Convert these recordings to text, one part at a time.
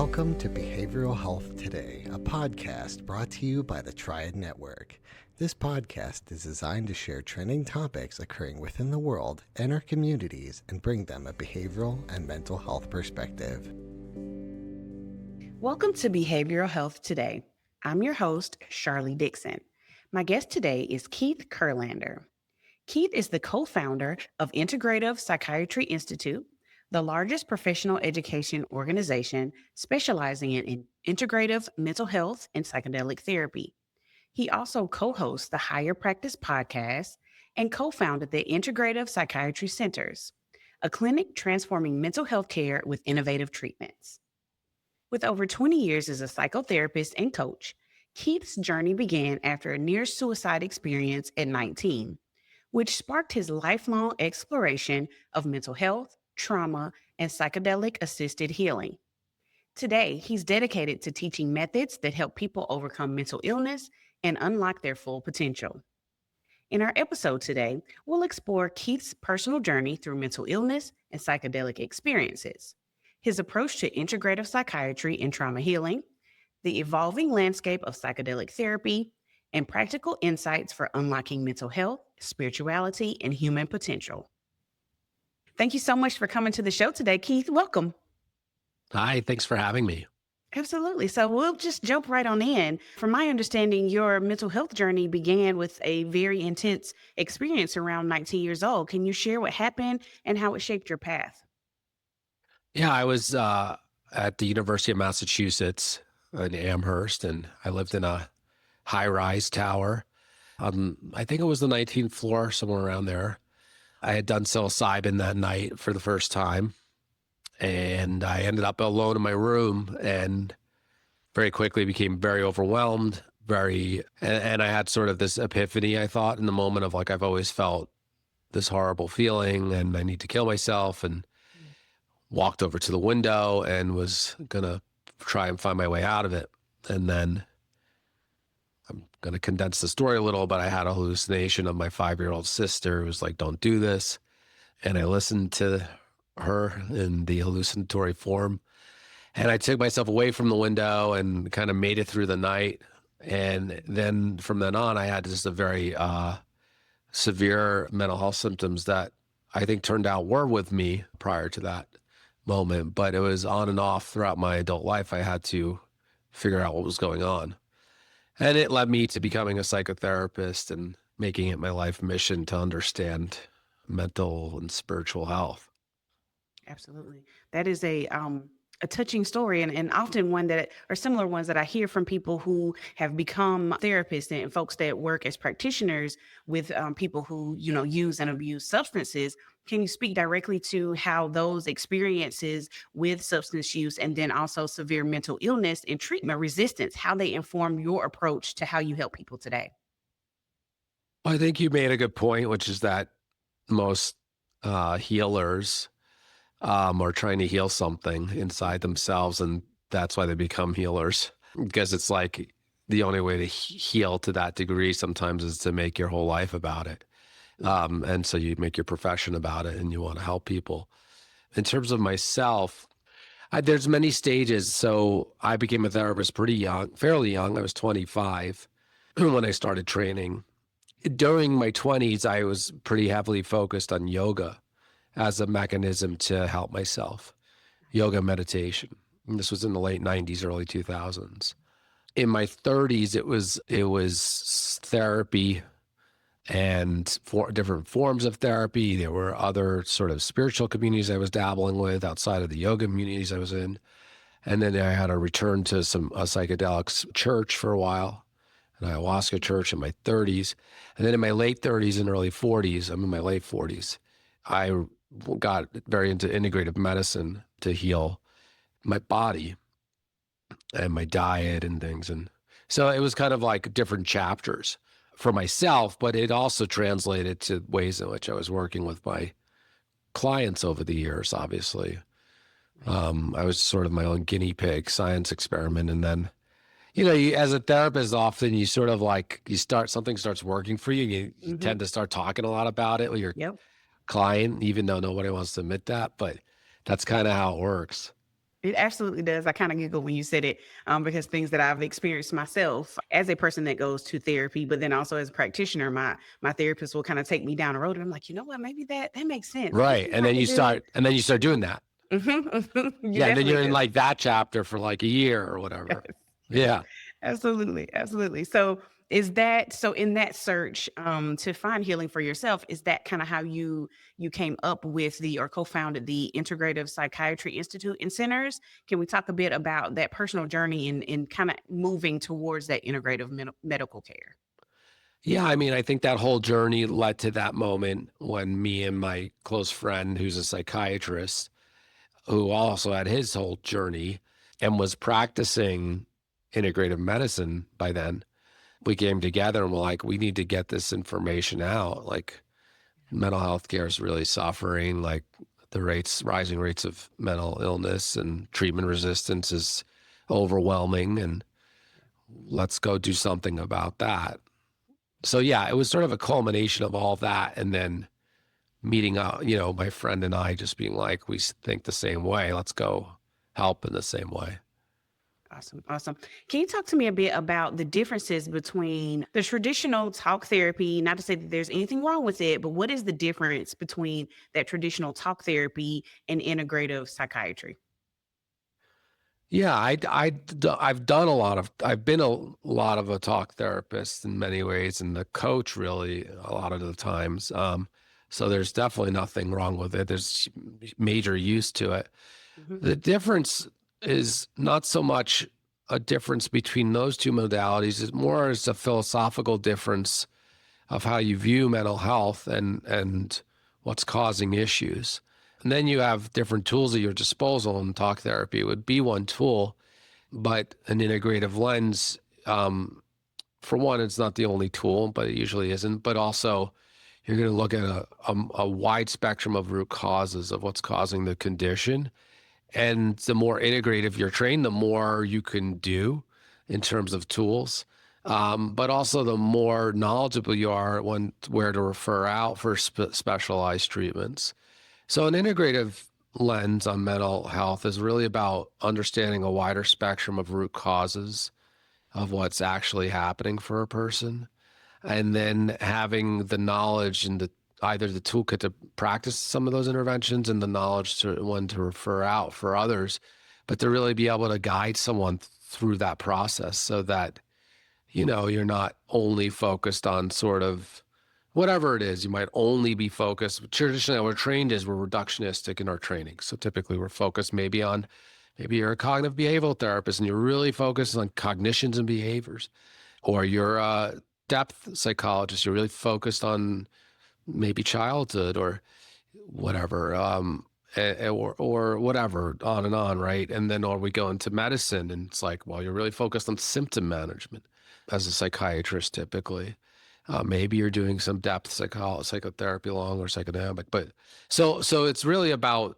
Welcome to Behavioral Health Today, a podcast brought to you by the Triad Network. This podcast is designed to share trending topics occurring within the world and our communities and bring them a behavioral and mental health perspective. Welcome to Behavioral Health Today. I'm your host, Sharlee Dixon. My guest today is Keith Kurlander. Keith is the co-founder of Integrative Psychiatry Institute, the largest professional education organization specializing in integrative mental health and psychedelic therapy. He also co-hosts the Higher Practice podcast and co-founded the Integrative Psychiatry Centers, a clinic transforming mental health care with innovative treatments. With over 20 years as a psychotherapist and coach, Keith's journey began after a near-suicide experience at 19, which sparked his lifelong exploration of mental health, trauma, and psychedelic-assisted healing. Today, he's dedicated to teaching methods that help people overcome mental illness and unlock their full potential. In our episode today, we'll explore Keith's personal journey through mental illness and psychedelic experiences, his approach to integrative psychiatry and trauma healing, the evolving landscape of psychedelic therapy, and practical insights for unlocking mental health, spirituality, and human potential. Thank you so much for coming to the show today, Keith. Welcome. Hi, thanks for having me. Absolutely. So we'll just jump right on in. From my understanding, your mental health journey began with a very intense experience around 19 years old. Can you share what happened and how it shaped your path? Yeah, I was at the University of Massachusetts in Amherst, and I lived in a high-rise tower. I think it was the 19th floor, somewhere around there. I had done psilocybin that night for the first time, and I ended up alone in my room and very quickly became very overwhelmed, and I had sort of this epiphany, I thought, in the moment of like, I've always felt this horrible feeling and I need to kill myself, and walked over to the window and was going to try and find my way out of it. And then I'm going to condense the story a little, but I had a hallucination of my 5-year-old sister who was like, don't do this. And I listened to her in the hallucinatory form. And I took myself away from the window and kind of made it through the night. And then from then on, I had just a very severe mental health symptoms that I think turned out were with me prior to that moment. But it was on and off throughout my adult life. I had to figure out what was going on. And it led me to becoming a psychotherapist and making it my life mission to understand mental and spiritual health. Absolutely. That is a touching story, and often one that are similar ones that I hear from people who have become therapists and folks that work as practitioners with people who, use and abuse substances. Can you speak directly to how those experiences with substance use and then also severe mental illness and treatment resistance, how they inform your approach to how you help people today? I think you made a good point, which is that most healers are trying to heal something inside themselves, and that's why they become healers, because it's like the only way to heal to that degree sometimes is to make your whole life about it. And so you make your profession about it and you want to help people. In terms of myself, there's many stages. So I became a therapist pretty young, fairly young. I was 25 when I started training. During my 20s, I was pretty heavily focused on yoga as a mechanism to help myself, yoga meditation. And this was in the late 90s, early 2000s. In my 30s, it was therapy and different forms of therapy. There were other sort of spiritual communities I was dabbling with outside of the yoga communities I was in. And then I had a return to a psychedelics church for a while, an ayahuasca church in my 30s. And then in my late 30s and early 40s, I'm in my late 40s, I got very into integrative medicine to heal my body and my diet and things. And so it was kind of like different chapters for myself, but it also translated to ways in which I was working with my clients over the years, obviously. I was sort of my own guinea pig science experiment. And then, as a therapist, often you sort of like, something starts working for you. You tend to start talking a lot about it with your client, even though nobody wants to admit that, but that's kind of how it works. It absolutely does. I kind of giggle when you said it, because things that I've experienced myself as a person that goes to therapy, but then also as a practitioner, my therapist will kind of take me down a road, and I'm like, you know what, maybe that makes sense. This Right. is what I could do. And then you start doing that. You Yeah. And then definitely you're in do. like that chapter for like a year or whatever. Yes, Yeah. absolutely, absolutely. So in that search to find healing for yourself, is that kind of how you came up with the or co-founded the Integrative Psychiatry Institute and Centers? Can we talk a bit about that personal journey in kind of moving towards that integrative medical care? Yeah. I mean, I think that whole journey led to that moment when me and my close friend, who's a psychiatrist, who also had his whole journey and was practicing integrative medicine by then, we came together and we're like, we need to get this information out. Like, mental health care is really suffering. Like, rising rates of mental illness and treatment resistance is overwhelming. And let's go do something about that. So yeah, it was sort of a culmination of all that. And then meeting up, my friend and I just being like, we think the same way. Let's go help in the same way. Awesome. Awesome. Can you talk to me a bit about the differences between the traditional talk therapy? Not to say that there's anything wrong with it, but what is the difference between that traditional talk therapy and integrative psychiatry? Yeah, I've done I've been a lot of a talk therapist in many ways, and the coach really a lot of the times. So there's definitely nothing wrong with it. There's major use to it. Mhm. The difference is not so much a difference between those two modalities. It's more as a philosophical difference of how you view mental health and what's causing issues. And then you have different tools at your disposal, and talk therapy would be one tool, but an integrative lens, for one, it's not the only tool, but it usually isn't. But also, you're going to look at a wide spectrum of root causes of what's causing the condition. And the more integrative you're trained, the more you can do in terms of tools. But also the more knowledgeable you are where to refer out for specialized treatments. So an integrative lens on mental health is really about understanding a wider spectrum of root causes of what's actually happening for a person, and then having the knowledge and either the toolkit to practice some of those interventions and the knowledge to refer out for others, but to really be able to guide someone through that process so that, you're not only focused on sort of whatever it is. You might only be focused. Traditionally, we're trained we're reductionistic in our training. So typically we're focused maybe you're a cognitive behavioral therapist and you're really focused on cognitions and behaviors, or you're a depth psychologist. You're really focused on maybe childhood or whatever, or whatever, on and on, right? And then, or we go into medicine and it's like, well, you're really focused on symptom management as a psychiatrist typically. Maybe you're doing some depth psychotherapy along or psychodynamic, but so it's really about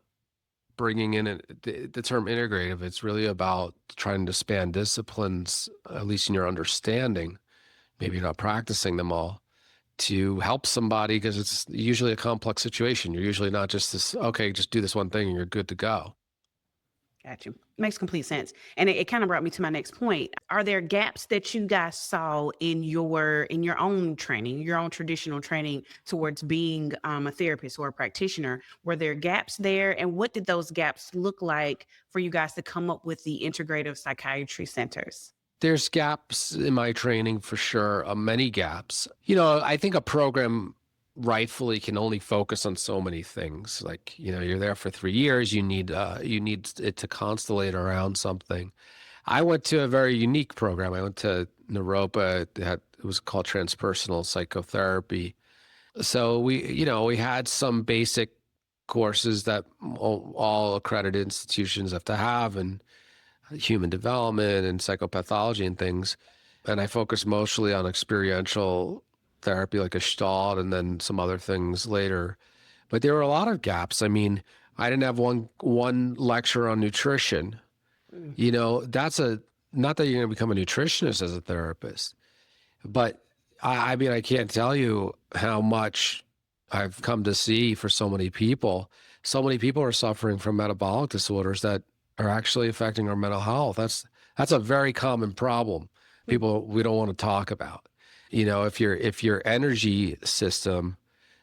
bringing in the term integrative. It's really about trying to span disciplines, at least in your understanding. Maybe you're not practicing them all, to help somebody, because it's usually a complex situation. You're usually not just this, okay, just do this one thing and you're good to go. Got you. Makes complete sense. And it kind of brought me to my next point. Are there gaps that you guys saw in your own training, your own traditional training towards being a therapist or a practitioner? Were there gaps there? And what did those gaps look like for you guys to come up with the Integrative Psychiatry Centers? There's gaps in my training for sure, many gaps. I think a program rightfully can only focus on so many things. Like, you're there for 3 years, you need it to constellate around something. I went to a very unique program. I went to Naropa. It was called transpersonal psychotherapy. So we had some basic courses that all accredited institutions have to have, and human development and psychopathology and things. And I focused mostly on experiential therapy, like a Gestalt, and then some other things later. But there were a lot of gaps. I mean, I didn't have one lecture on nutrition. That's not that you're going to become a nutritionist as a therapist, but I mean, I can't tell you how much I've come to see for so many people. So many people are suffering from metabolic disorders that are actually affecting our mental health. That's a very common problem. People we don't want to talk about. If your energy system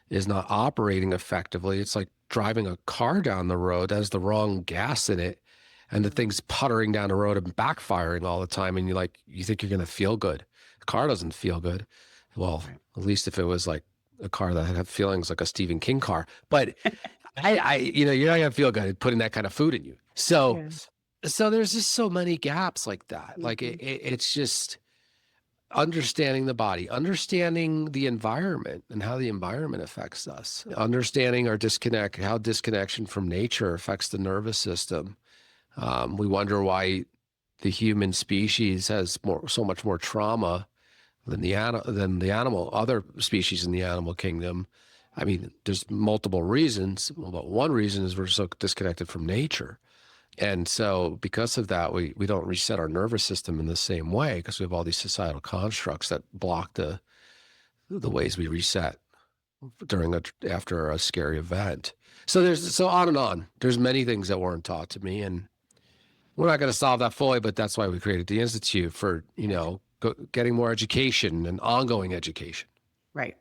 is not operating effectively, it's like driving a car down the road that has the wrong gas in it, and the thing's puttering down the road and backfiring all the time, and you think you're going to feel good. The car doesn't feel good. Well, at least if it was like a car that had feelings like a Stephen King car, but you're not gonna feel good putting that kind of food in you. So, so there's just so many gaps like that. Like it's just understanding the body, understanding the environment and how the environment affects us, understanding our how disconnection from nature affects the nervous system. We wonder why the human species has so much more trauma than the other species in the animal kingdom. I mean, there's multiple reasons, but one reason is we're so disconnected from nature. And so because of that, we don't reset our nervous system in the same way, because we have all these societal constructs that block the ways we reset after a scary event. So on and on. There's many things that weren't taught to me, and we're not going to solve that fully, but that's why we created the Institute for, getting more education and ongoing education. Right.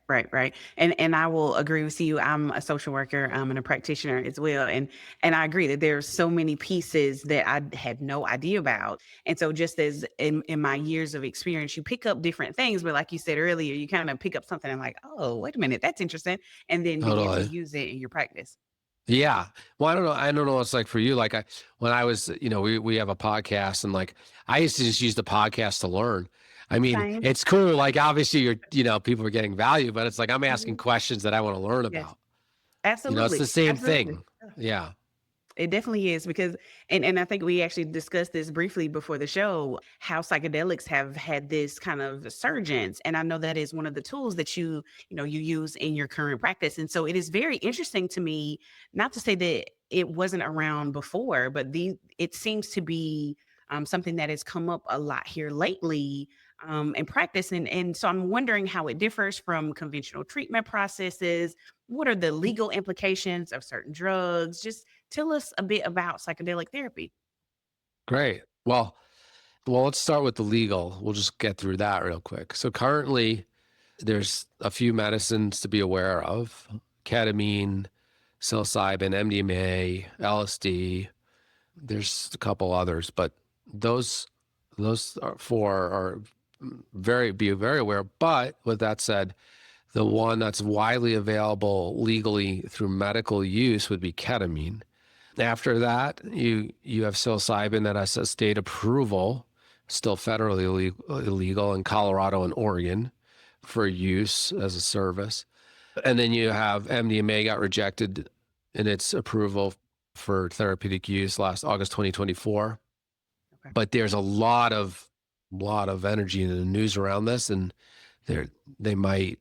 And I will agree with you. I'm a social worker. I'm a practitioner as well. And I agree that there's so many pieces that I had no idea about. And so just as in my years of experience, you pick up different things, but like you said earlier, you kind of pick up something and like, oh, wait a minute, that's interesting. And then begin to use it in your practice. Yeah. Well, I don't know what it's like for you. Like when I was, we have a podcast, and like, I used to just use the podcast to learn. I mean, Same. It's cool. Like obviously people are getting value, but it's like, I'm asking questions that I want to learn about. Absolutely. It's the same thing. Yeah. It definitely is, because, and I think we actually discussed this briefly before the show, how psychedelics have had this kind of resurgence. And I know that is one of the tools that you use in your current practice. And so it is very interesting to me, not to say that it wasn't around before, but it seems to be something that has come up a lot here lately in practice. And so I'm wondering how it differs from conventional treatment processes. What are the legal implications of certain drugs? Just tell us a bit about psychedelic therapy. Great. Well, let's start with the legal. We'll just get through that real quick. So currently, there's a few medicines to be aware of: ketamine, psilocybin, MDMA, LSD. There's a couple others, but those four are be very aware. But with that said, the one that's widely available legally through medical use would be ketamine. After that, you have psilocybin that has a state approval, still federally illegal in Colorado and Oregon for use as a service. And then you have MDMA got rejected in its approval for therapeutic use last August 2024. Okay. But there's a lot of energy in the news around this, and they might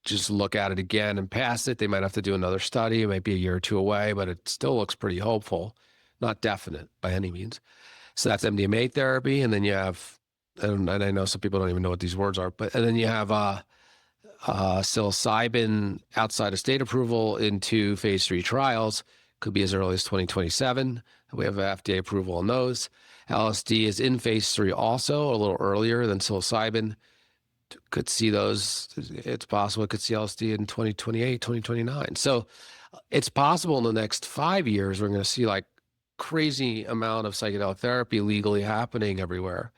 just look at it again and pass it. They might have to do another study. It might be a year or two away, but it still looks pretty hopeful, not definite by any means. So that's MDMA therapy. And then you have, and I know some people don't even know what these words are, and then you have psilocybin outside of state approval into phase 3 trials. Could be as early as 2027. We have FDA approval on those. LSD is in phase 3 also, a little earlier than psilocybin. Could see those. It's possible it could see LSD in 2028, 2029. So it's possible in the next 5 years, we're going to see like crazy amount of psychedelic therapy legally happening everywhere.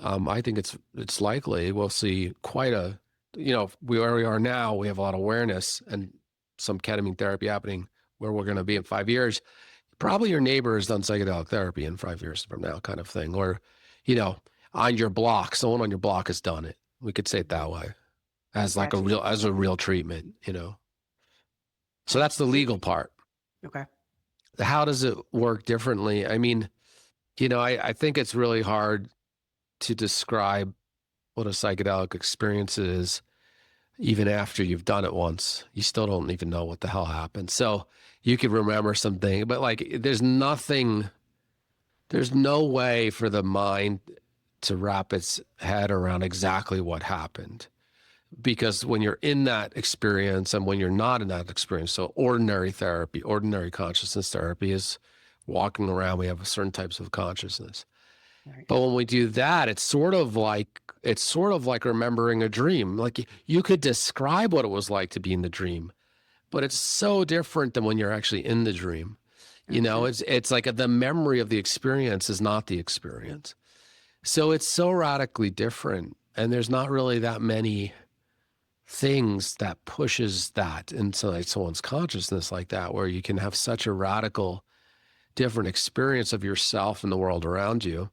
I think it's likely we'll see quite a, where we are now, we have a lot of awareness and some ketamine therapy happening where we're going to be in 5 years. Probably your neighbor has done psychedelic therapy in 5 years from now, kind of thing. Or, on your block, someone on your block has done it. We could say it that way, as like a real treatment, So that's the legal part. Okay. How does it work differently? I mean, I think it's really hard to describe what a psychedelic experience is, even after you've done it once. You still don't even know what the hell happened. So you could remember something, but like there's no way for the mind to wrap its head around exactly what happened. Because when you're in that experience and when you're not in that experience, so ordinary therapy, ordinary consciousness therapy is walking around, we have certain types of consciousness. Right. But when we do that, it's sort of like remembering a dream. Like you could describe what it was like to be in the dream, but it's so different than when you're actually in the dream. You know, it's like the memory of the experience is not the experience. So it's so radically different. And there's not really that many things that pushes that into like someone's consciousness like that, where you can have such a radical different experience of yourself and the world around you.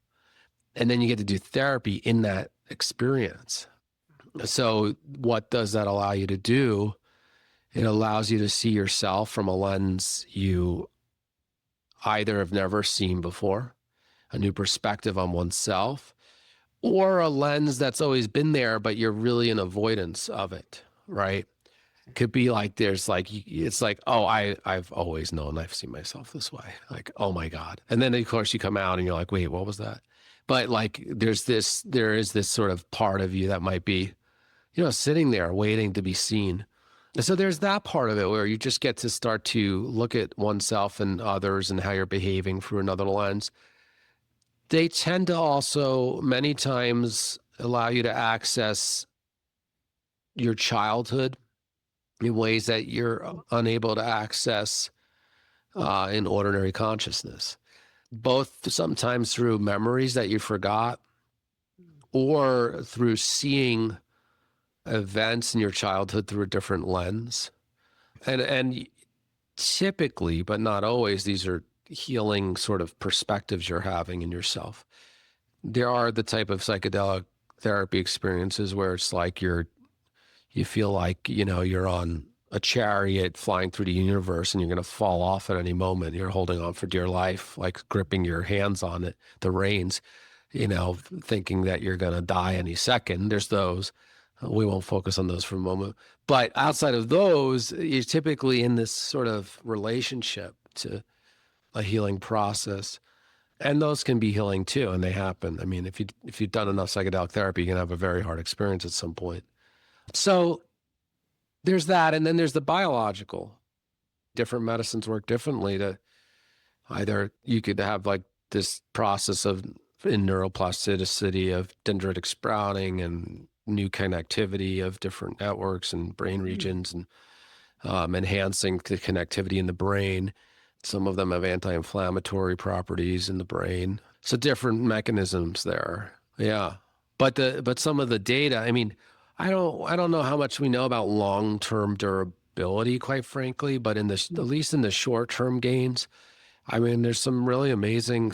And then you get to do therapy in that experience. So what does that allow you to do? It allows you to see yourself from a lens you either have never seen before, a new perspective on oneself, or a lens that's always been there, but you're really in avoidance of it, right? Could be like, it's like, oh, I've always known I've seen myself this way. Like, oh my God. And then of course you come out and you're like, wait, what was that? But like, there is this sort of part of you that might be, sitting there waiting to be seen. And so there's that part of it where you just get to start to look at oneself and others and how you're behaving through another lens. They tend to also many times allow you to access your childhood in ways that you're unable to access in ordinary consciousness, both sometimes through memories that you forgot or through seeing events in your childhood through a different lens. And typically, but not always, these are healing sort of perspectives you're having in yourself. There are the type of psychedelic therapy experiences where it's like you feel like, you're on a chariot flying through the universe and you're going to fall off at any moment. You're holding on for dear life, like gripping your hands on it, the reins, thinking that you're going to die any second. There's those. We won't focus on those for a moment. But outside of those, you're typically in this sort of relationship to a healing process. And those can be healing too, and they happen. I mean, if you've done enough psychedelic therapy, you can have a very hard experience at some point. So there's that, and then there's the biological. Different medicines work differently. To either you could have like this process in neuroplasticity of dendritic sprouting and new connectivity of different networks and brain regions and enhancing the connectivity in the brain. Some of them have anti-inflammatory properties in the brain. So different mechanisms there. Yeah. But some of the data, I mean, I don't know how much we know about long-term durability, quite frankly, but at least in the short-term gains, I mean, there's some really amazing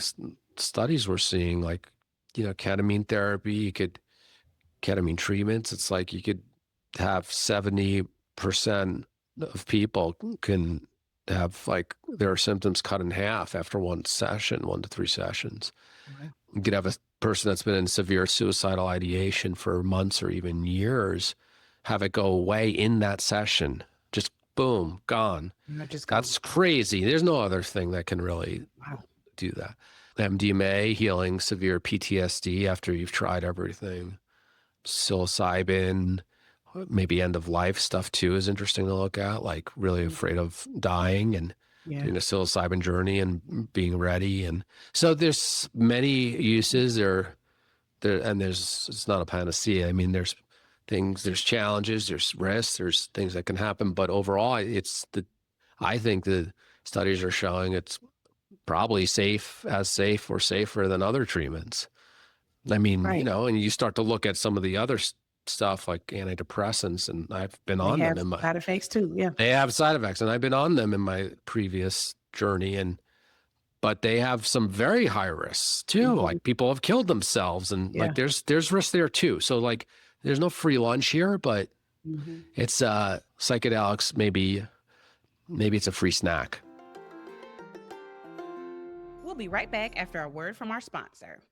studies we're seeing, like, ketamine therapy, ketamine treatments. It's like you could have 70% of people can have like their symptoms cut in half after 1 to 3 sessions. Right. You could have a person that's been in severe suicidal ideation for months or even years, have it go away in that session. Just boom, gone. That's crazy. There's no other thing that can really do that. MDMA, healing severe PTSD after you've tried everything. Psilocybin, maybe end of life stuff too is interesting to look at, like really afraid of dying and doing a psilocybin journey and being ready. And so there's many uses and it's not a panacea. I mean, there's things, there's challenges, there's risks, there's things that can happen, but overall I think the studies are showing it's probably safe or safer than other treatments. I mean, and you start to look at some of the other stuff like antidepressants, and I've been on them in my side effects too. Yeah, they have side effects, and I've been on them in my previous journey, but they have some very high risks too. Mm-hmm. Like people have killed themselves, and like there's risks there too. So like there's no free lunch here, but it's psychedelics. Maybe it's a free snack. We'll be right back after a word from our sponsor.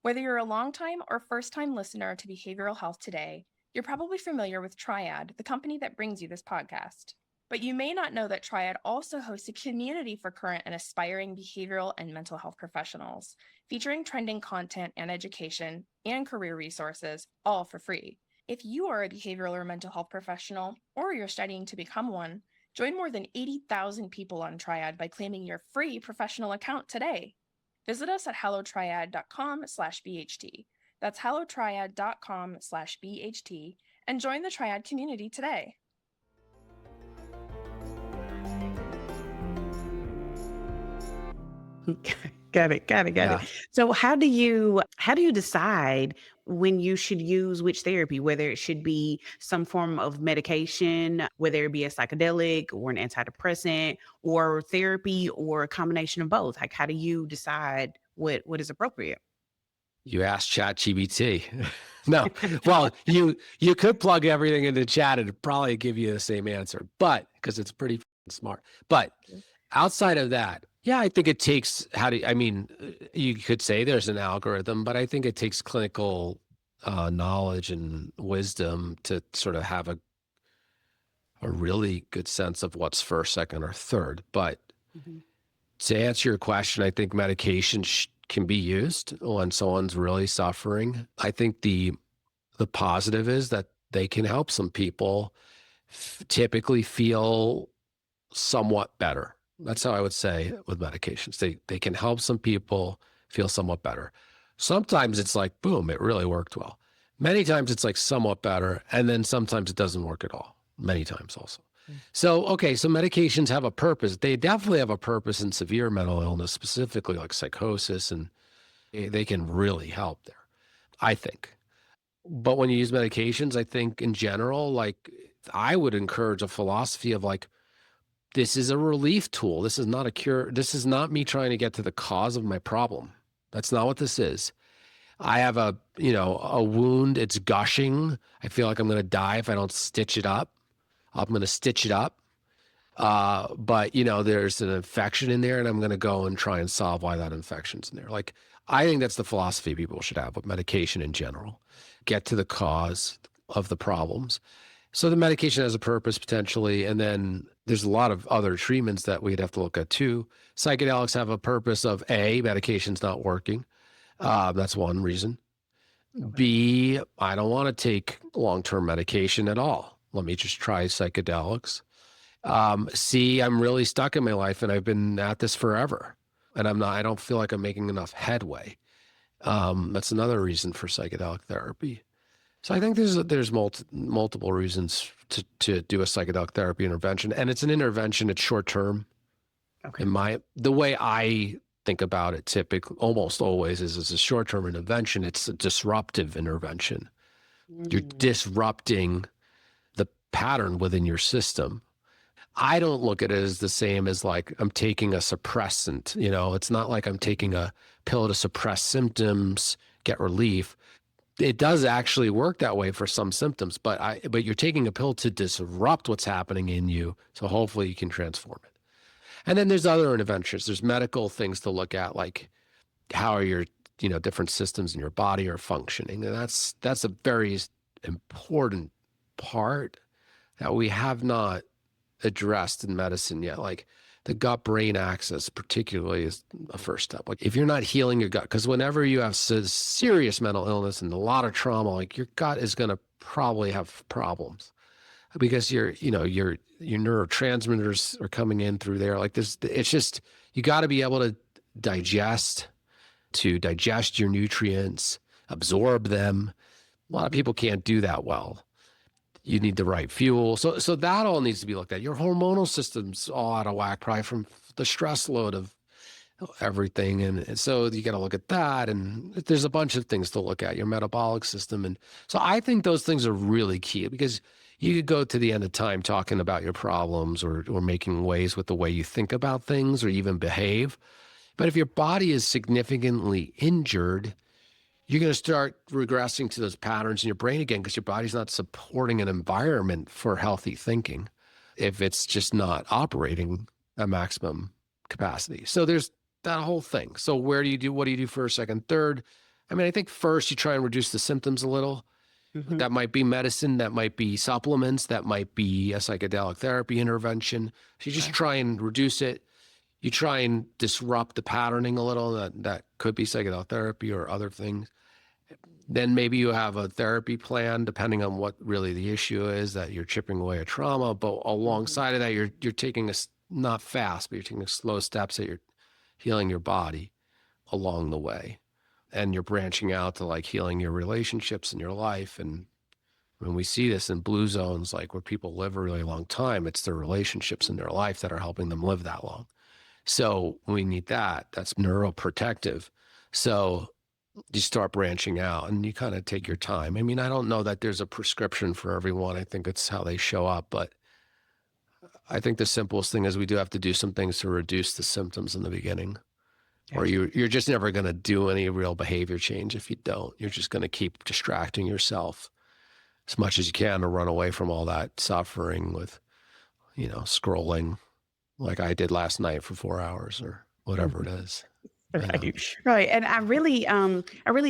Whether you're a longtime or first-time listener to Behavioral Health Today, you're probably familiar with Triad, the company that brings you this podcast. But you may not know that Triad also hosts a community for current and aspiring behavioral and mental health professionals, featuring trending content and education and career resources, all for free. If you are a behavioral or mental health professional, or you're studying to become one, Join more than 80,000 people on Triad by claiming your free professional account today. Visit us at hellotriad.com/BHT. That's hellotriad.com/BHT and join the Triad community today. Got it. Yeah. So how do you decide when you should use which therapy, whether it should be some form of medication, whether it be a psychedelic or an antidepressant or therapy or a combination of both? Like, how do you decide what is appropriate? You asked ChatGPT. No, well, you could plug everything into chat and it'd probably give you the same answer, but because it's pretty smart. But outside of that, yeah, I think it takes you could say there's an algorithm, but I think it takes clinical knowledge and wisdom to sort of have a really good sense of what's first, second, or third. But to answer your question, I think medication can be used when someone's really suffering. I think the positive is that they can help some people typically feel somewhat better. That's how I would say with medications. They can help some people feel somewhat better. Sometimes it's like, boom, it really worked well. Many times it's like somewhat better, and then sometimes it doesn't work at all. Many times also. So, okay, so medications have a purpose. They definitely have a purpose in severe mental illness, specifically like psychosis, and they can really help there, I think. But when you use medications, I think in general, like I would encourage a philosophy of like, this is a relief tool. This is not a cure. This is not me trying to get to the cause of my problem. That's not what this is. I have a wound. It's gushing. I feel like I'm going to die if I don't stitch it up. I'm going to stitch it up. But there's an infection in there and I'm going to go and try and solve why that infection's in there. Like, I think that's the philosophy people should have with medication in general. Get to the cause of the problems. So the medication has a purpose potentially, and then there's a lot of other treatments that we'd have to look at too. Psychedelics have a purpose of A, medication's not working. That's one reason. B, I don't want to take long-term medication at all. Let me just try psychedelics. C, I'm really stuck in my life and I've been at this forever and I don't feel like I'm making enough headway. That's another reason for psychedelic therapy. So I think there's multiple reasons to do a psychedelic therapy intervention, and it's an intervention. It's short term. Okay. The way I think about it, typically, almost always, is it's a short term intervention. It's a disruptive intervention. You're disrupting the pattern within your system. I don't look at it as the same as like I'm taking a suppressant. It's not like I'm taking a pill to suppress symptoms, get relief. It does actually work that way for some symptoms, but you're taking a pill to disrupt what's happening in you, so hopefully you can transform it. And then there's other interventions. There's medical things to look at, like how are your different systems in your body are functioning, and that's a very important part that we have not addressed in medicine yet. Like the gut-brain axis particularly is a first step. Like if you're not healing your gut, because whenever you have serious mental illness and a lot of trauma, like your gut is going to probably have problems because your neurotransmitters are coming in through there. Like this, it's just, you got to be able to digest your nutrients, absorb them. A lot of people can't do that well. You need the right fuel. So that all needs to be looked at. Your hormonal system's all out of whack, probably from the stress load of everything. And so you got to look at that. And there's a bunch of things to look at, your metabolic system. And so I think those things are really key because you could go to the end of time talking about your problems or making waves with the way you think about things or even behave. But if your body is significantly injured, you're going to start regressing to those patterns in your brain again because your body's not supporting an environment for healthy thinking if it's just not operating at maximum capacity. So there's that whole thing. So what do you do first, second, third? I mean, I think first you try and reduce the symptoms a little. Mm-hmm. That might be medicine, that might be supplements, that might be a psychedelic therapy intervention. So you just try and reduce it. You try and disrupt the patterning a little. That could be psychedelic therapy or other things. Then maybe you have a therapy plan, depending on what really the issue is, that you're chipping away at trauma. But alongside of that, you're taking not fast, but you're taking slow steps that you're healing your body along the way. And you're branching out to like healing your relationships in your life. And when we see this in blue zones, like where people live a really long time, it's their relationships in their life that are helping them live that long. So we need that. That's neuroprotective. So you start branching out and you kind of take your time. I mean, I don't know that there's a prescription for everyone. I think it's how they show up. But I think the simplest thing is we do have to do some things to reduce the symptoms in the beginning. Or you're just never going to do any real behavior change if you don't. You're just going to keep distracting yourself as much as you can to run away from all that suffering with, scrolling like I did last night for 4 hours or whatever it is. Right. And I really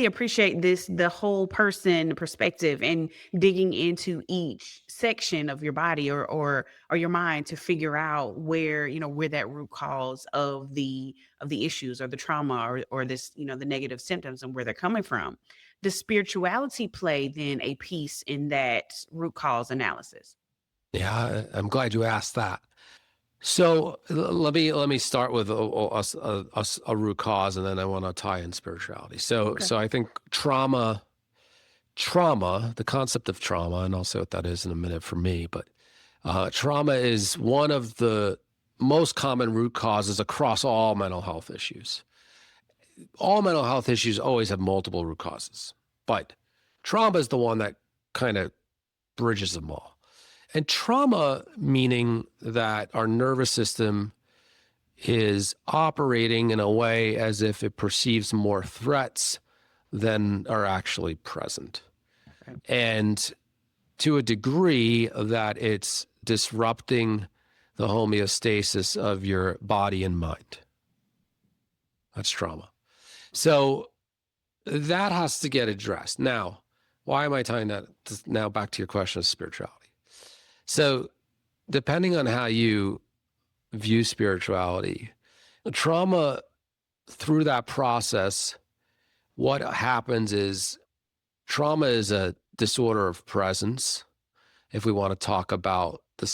appreciate the whole person perspective and digging into each section of your body or your mind to figure out where that root cause of the issues or the trauma or this, the negative symptoms and where they're coming from. Does spirituality play then a piece in that root cause analysis? Yeah, I'm glad you asked that. So let me start with a root cause, and then I want to tie in spirituality. So I think trauma, the concept of trauma, and I'll say what that is in a minute for me, but trauma is one of the most common root causes across all mental health issues. All mental health issues always have multiple root causes, but trauma is the one that kind of bridges them all. And trauma, meaning that our nervous system is operating in a way as if it perceives more threats than are actually present. Okay. And to a degree that it's disrupting the homeostasis of your body and mind. That's trauma. So that has to get addressed. Now, why am I tying that now back to your question of spirituality? So depending on how you view spirituality, trauma, through that process, what happens is trauma is a disorder of presence. If we want to talk about the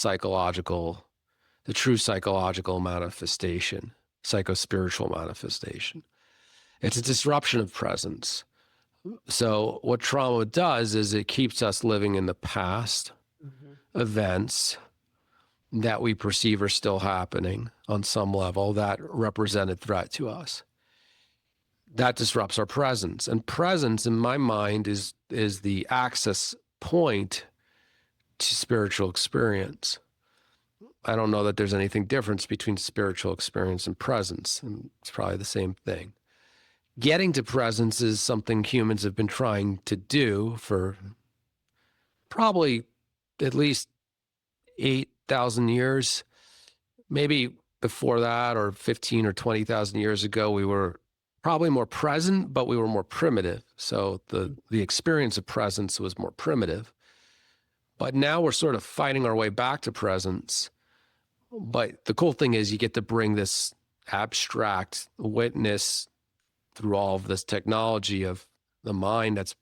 true psychological manifestation, psychospiritual manifestation, it's a disruption of presence. So what trauma does is it keeps us living in the past. Events that we perceive are still happening on some level that represented threat to us. That disrupts our presence. And presence, in my mind, is the access point to spiritual experience. I don't know that there's anything difference between spiritual experience and presence. And it's probably the same thing. Getting to presence is something humans have been trying to do for probably at least 8,000 years. Maybe before that, or 15 or 20,000 years ago, we were probably more present, but we were more primitive. So the experience of presence was more primitive. But now we're sort of fighting our way back to presence. But the cool thing is you get to bring this abstract witness through all of this technology of the mind that's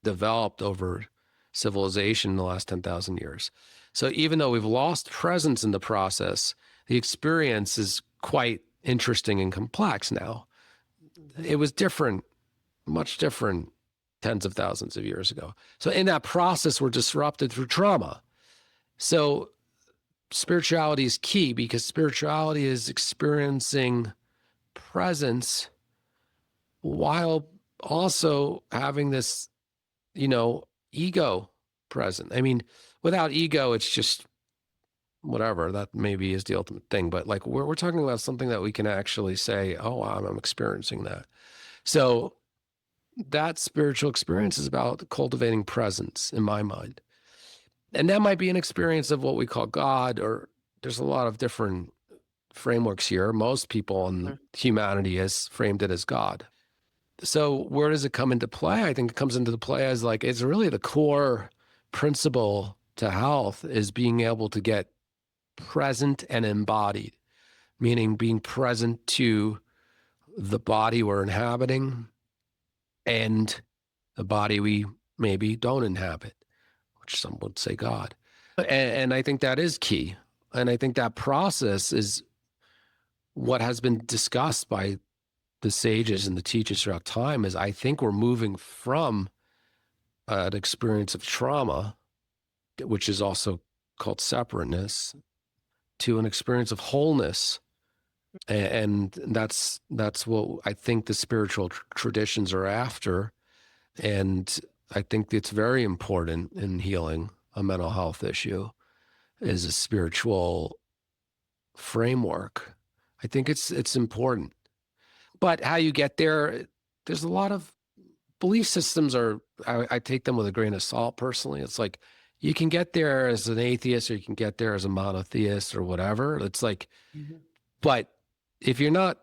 developed over civilization in the last 10,000 years. So even though we've lost presence in the process, the experience is quite interesting and complex now. It was different, much different tens of thousands of years ago. So in that process, we're disrupted through trauma. So spirituality is key because spirituality is experiencing presence while also having this, ego present. I mean, without ego, it's just whatever. That maybe is the ultimate thing. But like we're talking about something that we can actually say, oh, I'm experiencing that. So that spiritual experience is about cultivating presence in my mind. And that might be an experience of what we call God, or there's a lot of different frameworks here. Most people in humanity has framed it as God. So where does it come into play? I think it comes into the play as like, it's really the core principle to health is being able to get present and embodied, meaning being present to the body we're inhabiting and the body we maybe don't inhabit, which some would say God. And I think that is key. And I think that process is what has been discussed by the sages and the teachers throughout time. Is I think we're moving from an experience of trauma, which is also called separateness, to an experience of wholeness. And that's what I think the spiritual traditions are after. And I think it's very important in healing a mental health issue is a spiritual framework. I think it's important. But how you get there, there's a lot of belief systems I take them with a grain of salt personally. It's like you can get there as an atheist or you can get there as a monotheist or whatever. It's like, but if you're not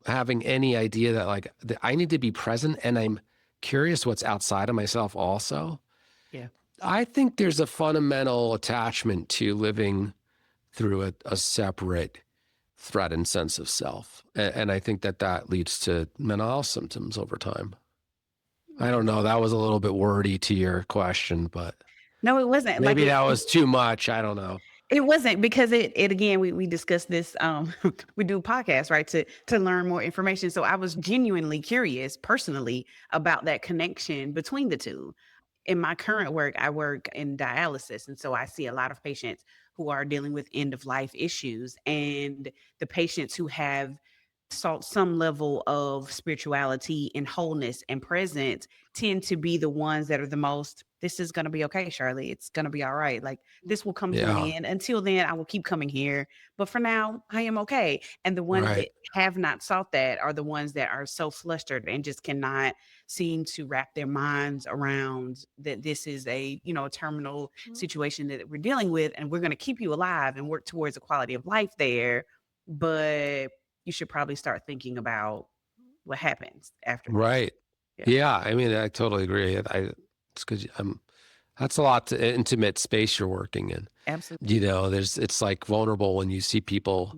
having any idea that like I need to be present and I'm curious what's outside of myself also. Yeah. I think there's a fundamental attachment to living through a separate threatened sense of self. And I think that leads to mental health symptoms over time. I don't know. That was a little bit wordy to your question, but No, it wasn't. maybe that was too much. I don't know. It wasn't, because it again, we discussed this, we do podcasts, right, to learn more information. So I was genuinely curious personally about that connection between the two. In my current work, I work in dialysis. And so I see a lot of patients who are dealing with end of life issues, and the patients who have sought some level of spirituality and wholeness and presence tend to be the ones that are the most, this is going to be okay, Sharlee. It's going to be all right. Like, this will come to an end. Until then, I will keep coming here. But for now, I am okay. And the ones that have not sought that are the ones that are so flustered and just cannot seem to wrap their minds around that this is a, a terminal situation that we're dealing with, and we're going to keep you alive and work towards a quality of life there. But you should probably start thinking about what happens after. Right. Yeah. I mean, I totally agree. It's because that's a lot to intimate space you're working in. Absolutely. It's like vulnerable when you see people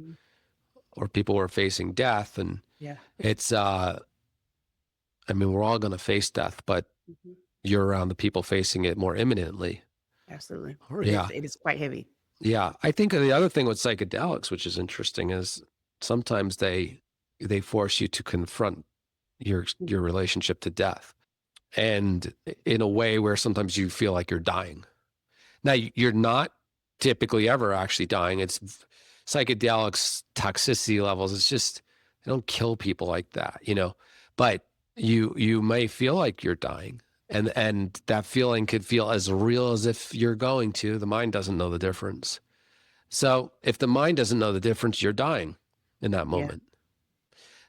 or people who are facing death, and it's, I mean, we're all going to face death, but you're around the people facing it more imminently. Absolutely. Yeah. It is quite heavy. Yeah. I think the other thing with psychedelics, which is interesting, is sometimes they force you to confront your relationship to death, and in a way where sometimes you feel like you're dying. Now, you're not typically ever actually dying. It's psychedelics toxicity levels. It's just, they don't kill people like that, but you may feel like you're dying, and that feeling could feel as real as if you're going to. The mind doesn't know the difference. So if the mind doesn't know the difference, you're dying in that moment.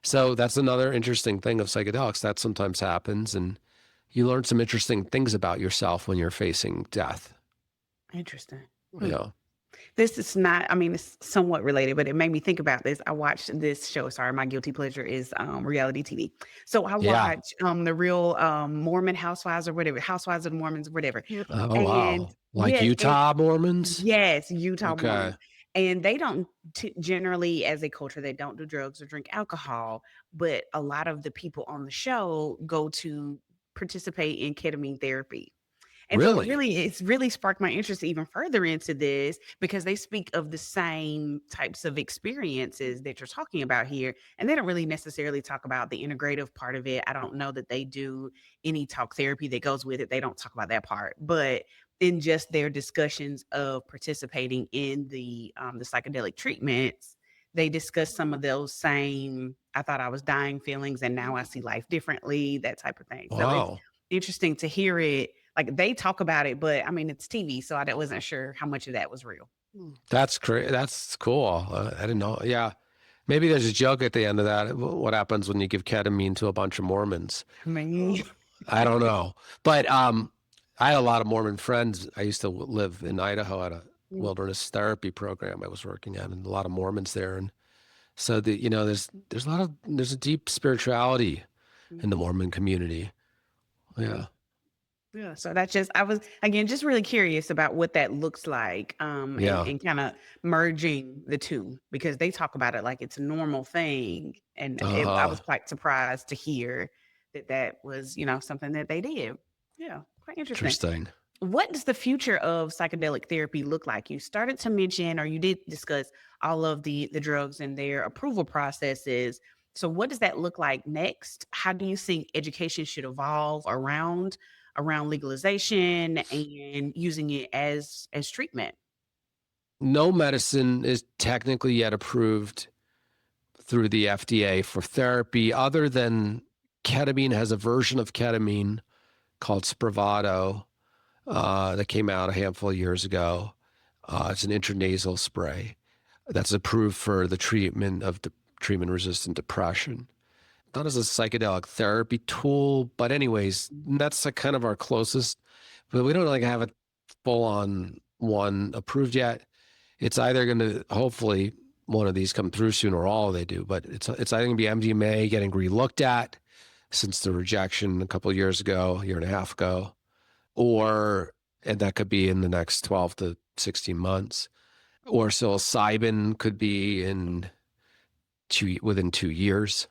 So that's another interesting thing of psychedelics that sometimes happens, and you learn some interesting things about yourself when you're facing death. Interesting. This is not, I mean, it's somewhat related, but it made me think about this. I watched this show. Sorry, my guilty pleasure is reality TV. So I watch the real Mormon Housewives or whatever, Housewives of the Mormons, or whatever. Oh, wow. Like Utah Mormons? Yes, Utah Mormons. And they don't generally, as a culture, they don't do drugs or drink alcohol. But a lot of the people on the show go to participate in ketamine therapy. And so it's really sparked my interest even further into this, because they speak of the same types of experiences that you're talking about here. And they don't really necessarily talk about the integrative part of it. I don't know that they do any talk therapy that goes with it. They don't talk about that part. But in just their discussions of participating in the psychedelic treatments, they discuss some of those same, I thought I was dying feelings, and now I see life differently, that type of thing. Wow. So it's interesting to hear it. Like, they talk about it, but I mean, it's TV, so I wasn't sure how much of that was real. That's great. That's cool. I didn't know. Yeah. Maybe there's a joke at the end of that. What happens when you give ketamine to a bunch of Mormons? I don't know. But I had a lot of Mormon friends. I used to live in Idaho at a wilderness therapy program I was working at, and a lot of Mormons there. And so there's a deep spirituality in the Mormon community. Yeah. Yeah. So I was, again, just really curious about what that looks like, and kind of merging the two, because they talk about it like it's a normal thing. And I was quite surprised to hear that was, something that they did. Yeah, quite interesting. Interesting. What does the future of psychedelic therapy look like? You started to mention, or you did discuss all of the drugs and their approval processes. So what does that look like next? How do you think education should evolve around legalization and using it as treatment? No medicine is technically yet approved through the FDA for therapy other than ketamine has a version of ketamine called Spravato that came out a handful of years ago. It's an intranasal spray that's approved for the treatment of treatment-resistant depression. Not as a psychedelic therapy tool, but anyways, that's kind of our closest. But we don't have a full-on one approved yet. It's either going to, hopefully, one of these come through soon, or all they do. But it's either going to be MDMA getting re-looked at since the rejection a couple of years ago, a year and a half ago, and that could be in the next 12 to 16 months, or psilocybin could be within 2 years,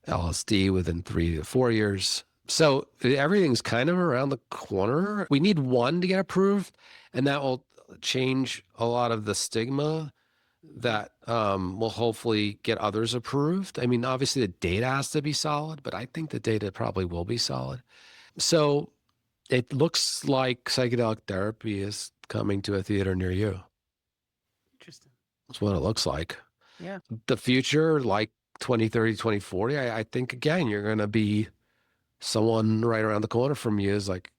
LSD within 3 to 4 years. So everything's kind of around the corner. We need one to get approved, and that will change a lot of the stigma that will hopefully get others approved. I mean, obviously the data has to be solid, but I think the data probably will be solid. So it looks like psychedelic therapy is coming to a theater near you. Interesting. That's what it looks like. Yeah. The future, like 2030, 2040, I think, again, you're going to be someone right around the corner from you is like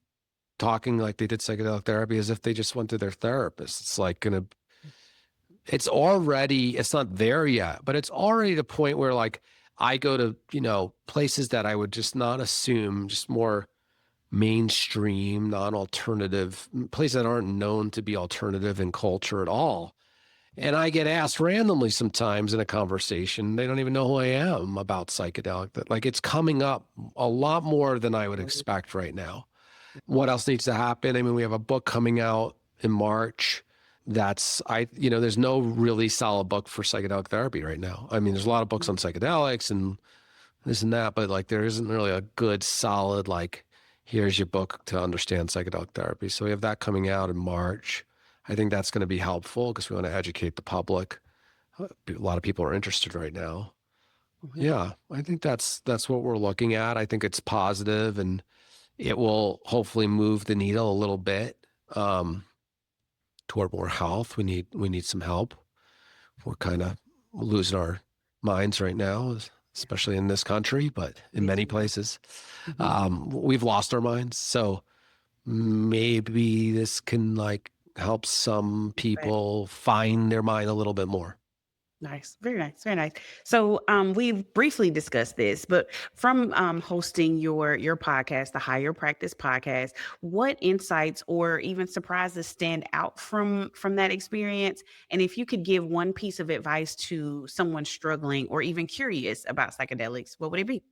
talking like they did psychedelic therapy as if they just went to their therapist. It's like it's not there yet, but it's already the point where like I go to, places that I would just not assume, just more mainstream, non-alternative, places that aren't known to be alternative in culture at all. And I get asked randomly sometimes in a conversation, they don't even know who I am about psychedelic, that like it's coming up a lot more than I would expect right now. What else needs to happen? I mean, we have a book coming out in March there's no really solid book for psychedelic therapy right now. I mean, there's a lot of books on psychedelics and this and that, but like there isn't really a good solid, like, here's your book to understand psychedelic therapy. So we have that coming out in March. I think that's going to be helpful because we want to educate the public. A lot of people are interested right now. Mm-hmm. Yeah, I think that's what we're looking at. I think it's positive, and it will hopefully move the needle a little bit toward more health. We need some help. We're kind of losing our minds right now, especially in this country, but in many places. Mm-hmm. We've lost our minds. So maybe this can like help some people find their mind a little bit more. Nice. Very nice. Very nice. So we've briefly discussed this, but from hosting your podcast, the Higher Practice podcast, what insights or even surprises stand out from that experience? And if you could give one piece of advice to someone struggling or even curious about psychedelics, what would it be?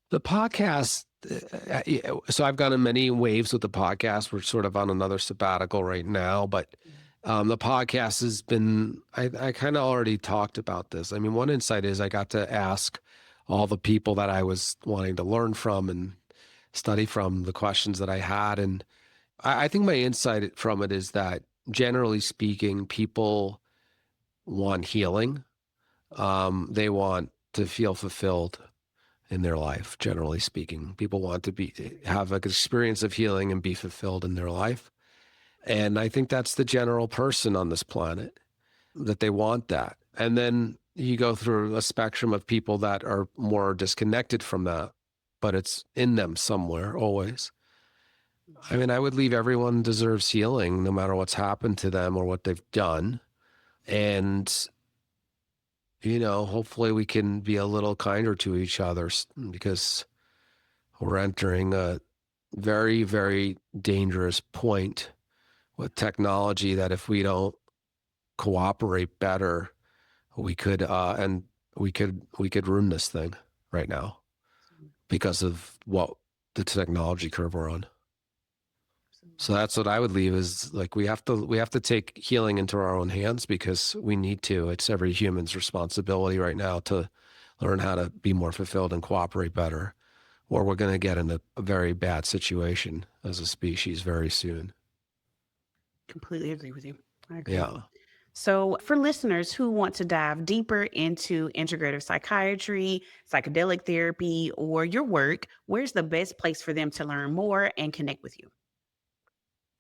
The podcast, so I've gone in many waves with the podcast. We're sort of on another sabbatical right now, but the podcast has been, I kind of already talked about this. I mean, one insight is I got to ask all the people that I was wanting to learn from and study from the questions that I had. And I think my insight from it is that generally speaking, people want healing. They want to feel fulfilled in their life, generally speaking. People want to have an experience of healing and be fulfilled in their life. And I think that's the general person on this planet, that they want that. And then you go through a spectrum of people that are more disconnected from that, but it's in them somewhere always. I mean, I would leave everyone deserves healing no matter what's happened to them or what they've done. And hopefully we can be a little kinder to each other because we're entering a very, very dangerous point with technology that if we don't cooperate better, we could ruin this thing right now because of what the technology curve we're on. So that's what I would leave is like we have to take healing into our own hands because we need to. It's every human's responsibility right now to learn how to be more fulfilled and cooperate better, or we're going to get in a very bad situation as a species very soon. Completely agree with you. I agree. Yeah. So, for listeners who want to dive deeper into integrative psychiatry, psychedelic therapy, or your work, where's the best place for them to learn more and connect with you?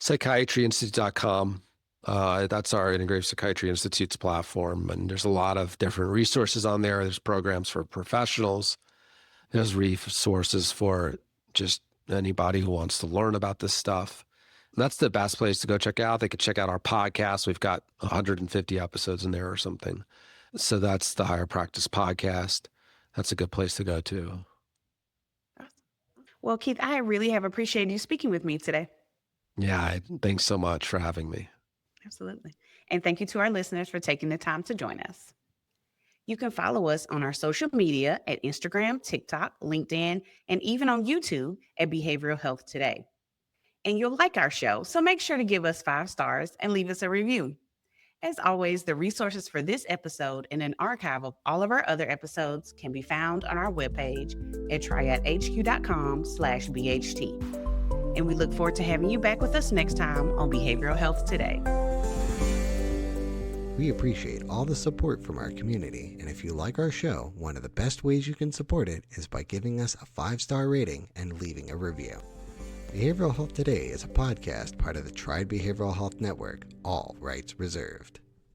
Psychiatryinstitute.com. That's our Integrative Psychiatry Institute's platform. And there's a lot of different resources on there. There's programs for professionals. There's resources for just anybody who wants to learn about this stuff. And that's the best place to go check out. They could check out our podcast. We've got 150 episodes in there or something. So that's the Higher Practice podcast. That's a good place to go to. Well, Keith, I really have appreciated you speaking with me today. Yeah, thanks so much for having me. Absolutely. And thank you to our listeners for taking the time to join us. You can follow us on our social media at Instagram, TikTok, LinkedIn, and even on YouTube at Behavioral Health Today. And you'll like our show, so make sure to give us 5 stars and leave us a review. As always, the resources for this episode and an archive of all of our other episodes can be found on our webpage at triadhq.com/BHT. And we look forward to having you back with us next time on Behavioral Health Today. We appreciate all the support from our community, and if you like our show, one of the best ways you can support it is by giving us a 5-star rating and leaving a review. Behavioral Health Today is a podcast part of the Triad Behavioral Health Network, all rights reserved.